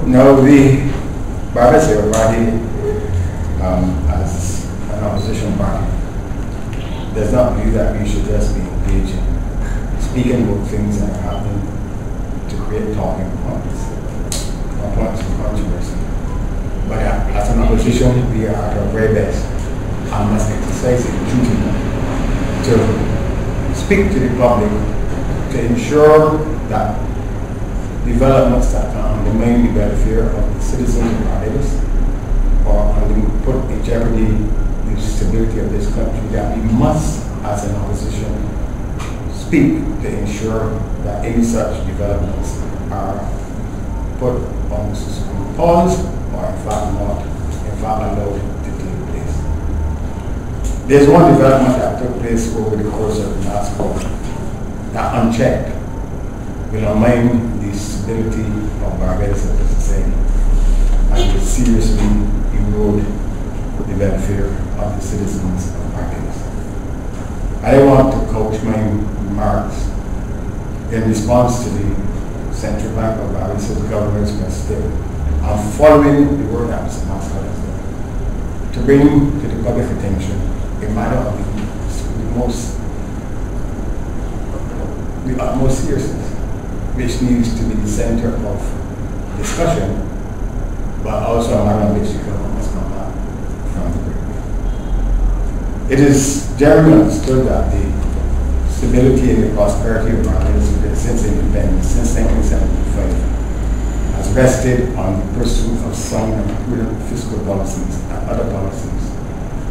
Now, the Barbados Party, as an opposition party, does not believe that we should just be engaged in speaking about things that are happening to create talking points or points of controversy. But as an opposition, we are at our very best and must exercise a duty to speak to the public to ensure that developments that can undermine the welfare of the citizens of Barbados or put in jeopardy the stability of this country, that we must, as an opposition, speak to ensure that any such developments are put on pause or in fact allowed to take place. There's one development that took place over the course of the last quarter that, unchecked, will undermine the stability of Barbados as a society and will seriously erode the welfare of the citizens of Barbados. I want to couch my remarks in response to the Central Bank of Barbados' governor's mistake and following the word that Mr. Maxwell has done, to bring to the public attention a matter of the utmost seriousness, which needs to be the center of discussion, but also a matter on which the government must come back from the brink. It is generally understood that the stability and the prosperity of Barbados since independence, since 1975, has rested on the pursuit of sound and prudent fiscal policies and other policies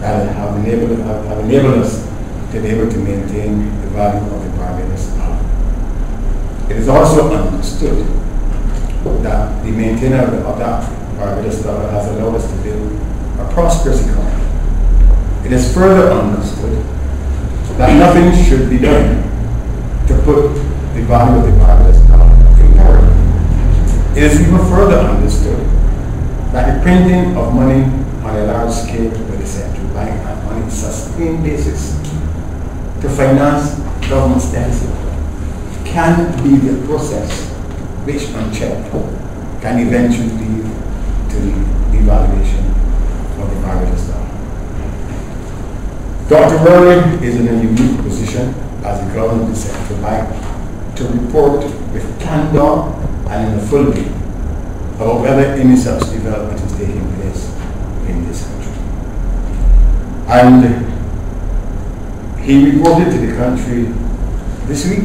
that have enabled us to be able to maintain the value of the Barbados dollar. It is also understood that the maintenance of that Barbados dollar has allowed us to build a prosperous economy. It is further understood that nothing should be done to put the value of the Barbados dollar in peril. It is even further understood that the printing of money on a large scale by the central bank and on a sustained basis to finance government's deficit can be the process which, unchecked, can eventually lead to the devaluation of the Barbados dollar. Dr. Worley is in a unique position as the governor of the central bank to report with candor and in a full way about whether any such development is taking place in this country. And he reported to the country this week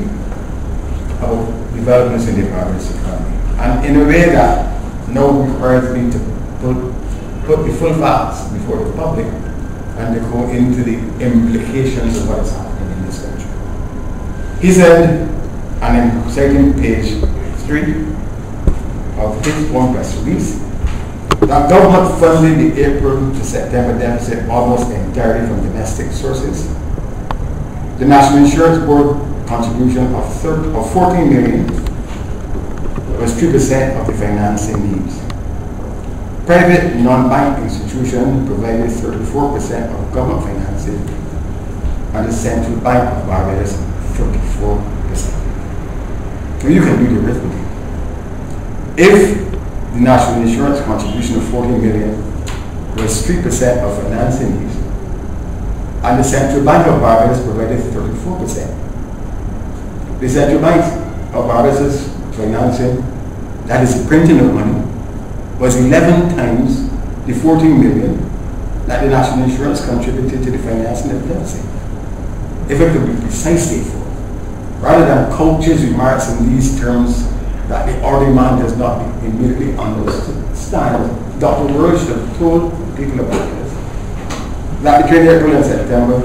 about developments in the Barbados economy, and in a way that now requires me to put the full facts before the public and to go into the implications of what is happening in this country. He said, and I'm citing page 3 of his one press release, that government funded the April to September deficit almost entirely from domestic sources. The National Insurance Board contribution of 14 million was 2% of the financing needs. Private non-bank institutions provided 34% of government financing, and the Central Bank of Barbados 34%. So you can do the arithmetic. If the National Insurance contribution of 14 million was 3% of financing needs, and the Central Bank of Barbados provided 34%, the Central Bank of Barbados' financing, that is the printing of money, was 11 times the 14 million that the National Insurance contributed to the financing of the deficit. If it could be precisely for, rather than couch his remarks in these terms that the ordinary man does not immediately understand, Dr. World should have told people about this, that between April and September,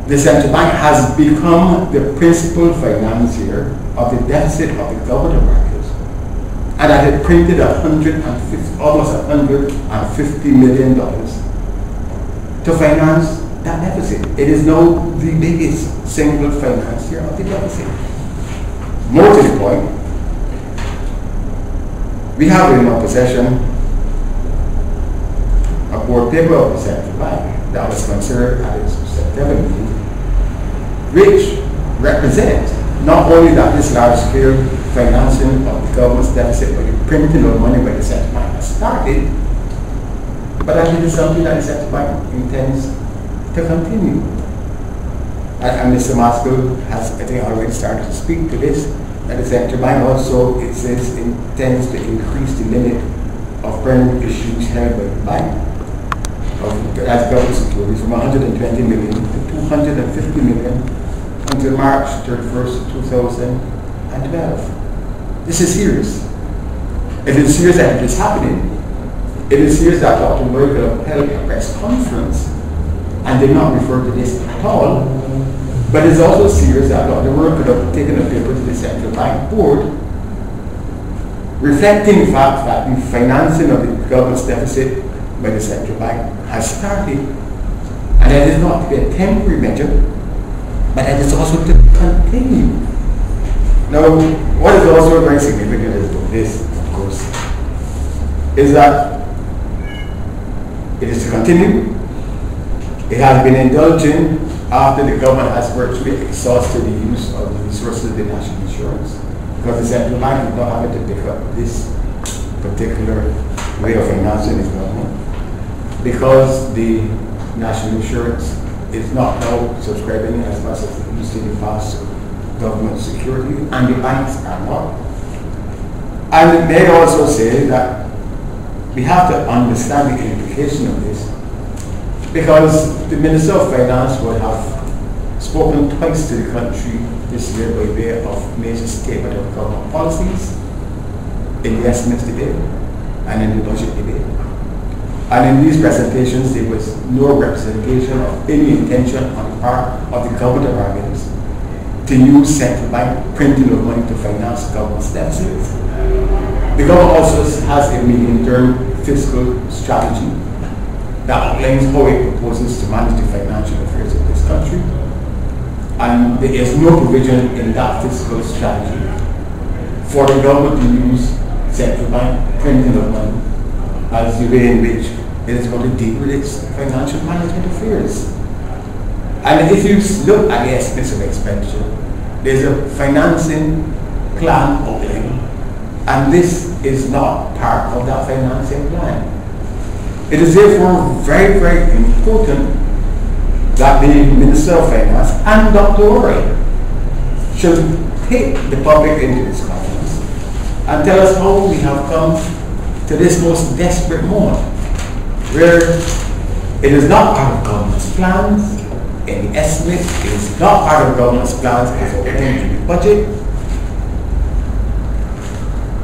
the Central Bank has become the principal financier of the deficit of the government of Barbados, and that it printed almost $150 million to finance that deficit. It is now the biggest single financier of the deficit. More to the point, we have in our possession a board paper of the Central Bank that was considered at its September meeting, which represents not only that this large-scale financing of the government's deficit by the printing of money by the central bank has started, but that is something that the central bank intends to continue. And Mr. Maskell has, I think, already started to speak to this, that the central bank also, it says, intends to increase the limit of primary issues held by the bank as government securities from 120 million to 250 million until March 31st, 2012. This is serious. It is serious that it is happening. It is serious that Dr. Merkel held a press conference and did not refer to this at all. But it's also serious that Dr. Merkel have taken a paper to the central bank board reflecting the fact that the financing of the government's deficit by the central bank has started, and that is not to be a temporary measure, but that is also to continue. Now, what is also very significant is this, of course, is that it is to continue. It has been indulging after the government has virtually exhausted the use of the resources of the national insurance, because the central bank is not having to pick up this particular way of financing its government, because the national insurance is not now subscribing as much as it used to in the past to government security, and the banks are not. And it may also say that we have to understand the implication of this, because the Minister of Finance would have spoken twice to the country this year by way of major statement of government policies in the estimates debate and in the budget debate. And in these presentations, there was no representation of any intention on the part of the government of Barbados to use central bank printing of money to finance government's deficits. The government also has a medium-term fiscal strategy that outlines how it proposes to manage the financial affairs of this country. And there is no provision in that fiscal strategy for the government to use central bank printing of money as the way in which it is going to deal with its financial management affairs. And if you look at the estimates of expenditure, there's a financing plan outline, and this is not part of that financing plan. It is therefore very, very important that the Minister of Finance and Dr. Owen should take the public into this conference and tell us how we have come to this most desperate moment, where it is not part of government's plans in the estimate, it is not part of government's plans as outlined in the budget,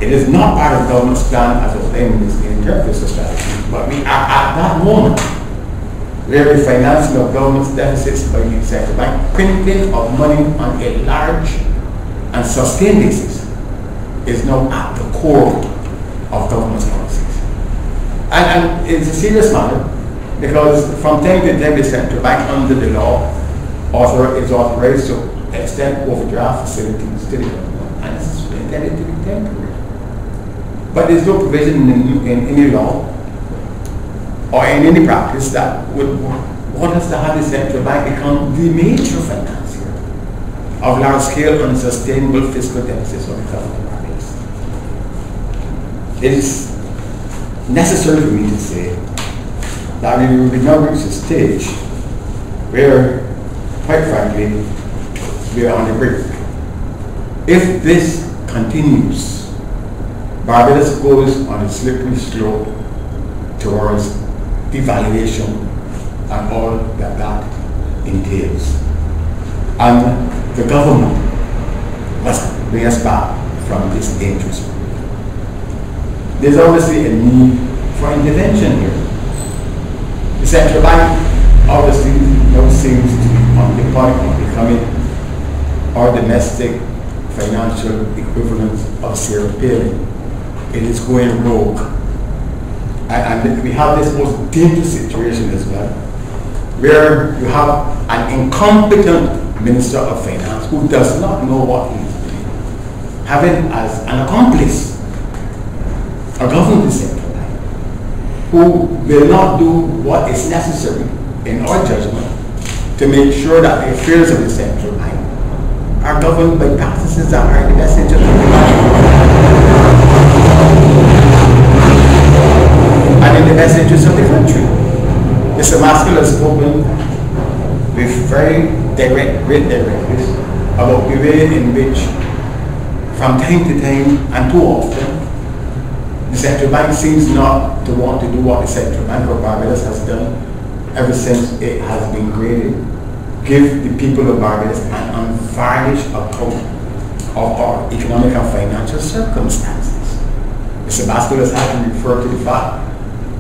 it is not part of government's plan as outlined in this interim fiscal strategy, but we are at that moment where the financing of government's deficits by the central bank, printing of money on a large and sustained basis, is now at the core of government's policies. And it's a serious matter, because from time to time the central bank under the law is authorized to extend overdraft facilities to the government, and this is intended to be temporary. But there's no provision in any law or in any practice that would want us to have the central bank become the major financier of large-scale unsustainable fiscal deficits of the government of Barbados. It is necessary for me to say that we will now reach a stage where, quite frankly, we are on the brink. If this continues, Barbados goes on a slippery slope towards devaluation and all that that entails. And the government must bring us back from this dangerous road. There's obviously a need for intervention here. The central bank obviously now seems to be on the point of becoming our domestic financial equivalent of Sierra Leone. It is going rogue. And we have this most dangerous situation as well, where you have an incompetent Minister of Finance who does not know what he is doing, having as an accomplice a government central bank who will not do what is necessary in our judgment to make sure that the affairs of the central bank are governed by practices that are in the best interest of the bank. in the best interest of the country. Mr. Maskell has spoken with very great directness about the way in which, from time to time and too often, the central bank seems not to want to do what the Central Bank of Barbados has done ever since it has been created. Give the people of Barbados an unvarnished account of our economic and financial circumstances. Mr. Maskell has had to refer to the fact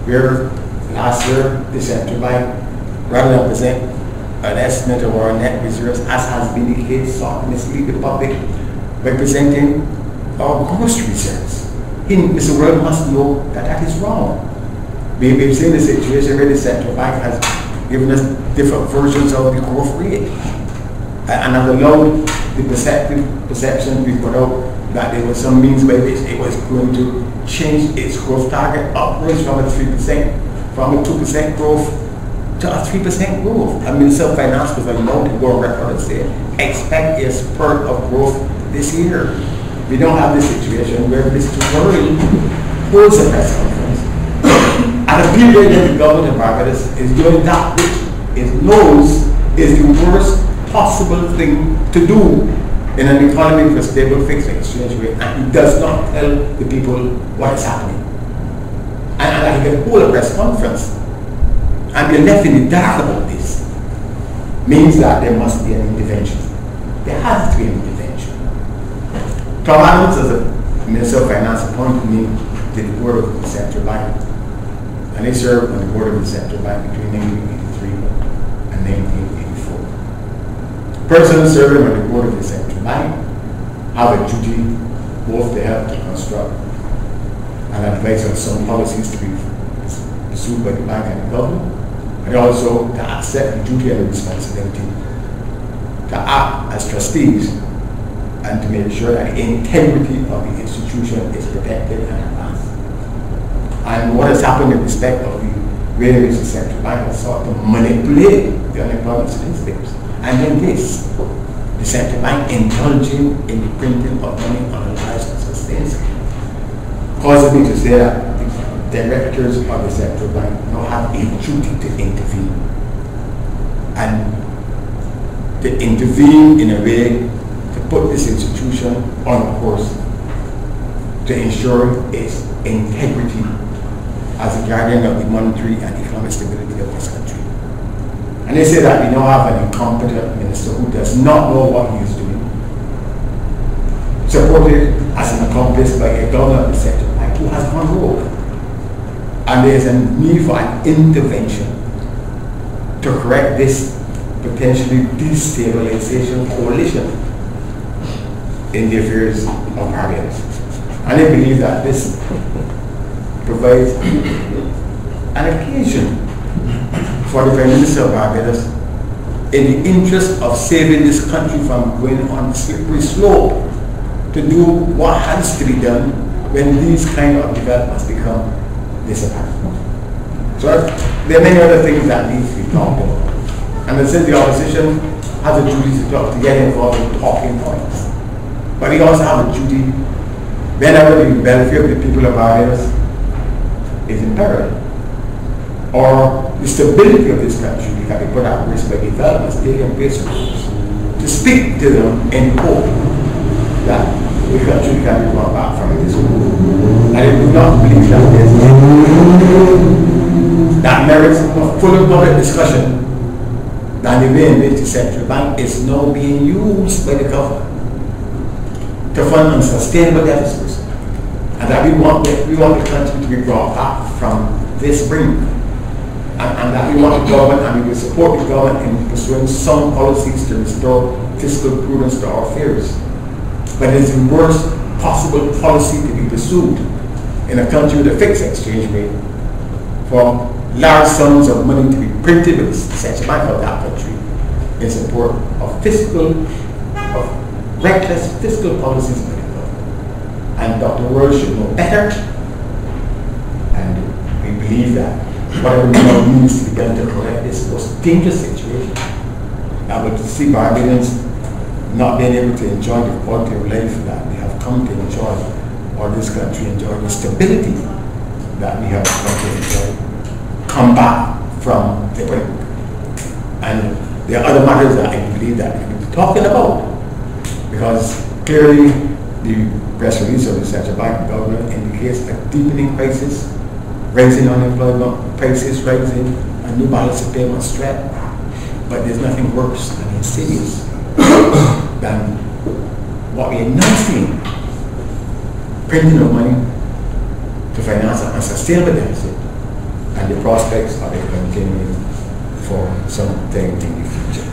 where last year the Central Bank, rather than present an estimate of our net reserves, as has been the case, sought to mislead the public by presenting our gross reserves. Mr. World must know that that is wrong. We've seen the situation where the Central Bank has given us different versions of the growth rate and have allowed the perception to be put out that there was some means by which it was going to change its growth target upwards from a 3%, from a 2% growth to a 3% growth. And Minister of Finance was allowed to go on record and say, expect a spurt of growth this year. We don't have this situation where Mr. World holds a press conference at a period that the government of Barbados is doing that which it knows is the worst possible thing to do in an economy with a stable fixed exchange rate, and he does not tell the people what is happening. And he can hold a press conference and be left in the dark about this means that there must be an intervention. There has to be an intervention. Tom Adams, as a Minister of Finance, appointed me to the board of the Central Bank, and he served on the board of the Central Bank between 1983 and 1984. Persons serving on the board of the Central Bank have a duty both to help to construct and advise on some policies to be pursued by the bank and the government, and also to accept the duty and the responsibility to act as trustees and to make sure that the integrity of the institution is protected and advanced. And what has happened in respect of the way in which the Central Bank has sought to manipulate the unemployment statistics. And then this, the Central Bank indulging in the printing of money on a large and sustained scale, causes me to say that the directors of the Central Bank now have a duty to intervene. And to intervene in a way to put this institution on a course to ensure its integrity as a guardian of the monetary and economic stability of this country. And they say that we now have an incompetent minister who does not know what he is doing, supported as an accomplice by a governor of the Central Bank who has gone rogue. And there is a need for an intervention to correct this potentially destabilization coalition in the affairs of Barbados. And I believe that this provides an occasion for the Prime Minister of Barbados, in the interest of saving this country from going on a slippery slope, to do what has to be done when these kind of developments become disapparent. So there are many other things that need to be talked about. And since the opposition has a duty to get involved in talking points, but we also have a duty whenever the welfare of the people of Barbados is in peril, or the stability of this country can be put at risk by developments taking place, to speak to them in hope that the country can be brought back from this move. And I do not believe that there's anything that merits a full public discussion than the way in which the Central Bank is now being used by the government to fund unsustainable deficits, and that we want the country to be brought back from this brink, and that we want the government, and we will support the government in pursuing some policies to restore fiscal prudence to our affairs. But it is the worst possible policy to be pursued in a country with a fixed exchange rate for large sums of money to be printed with the central bank of that country in support of reckless fiscal policies by the government. And Dr. World should know better, and we believe that whatever now needs to be done to correct this most dangerous situation that would see Barbadians not being able to enjoy the quality of life that they have come to enjoy, or this country enjoy the stability that we have to come back from the brink. And there are other matters that I believe that we can be talking about, because clearly the press release of the Central Bank government indicates a deepening crisis, rising unemployment, prices rising, a new balance of payments threat. But there's nothing worse and insidious than what we are now seeing: printing of money to finance an unsustainable deficit and the prospects of it continuing for some time in the future.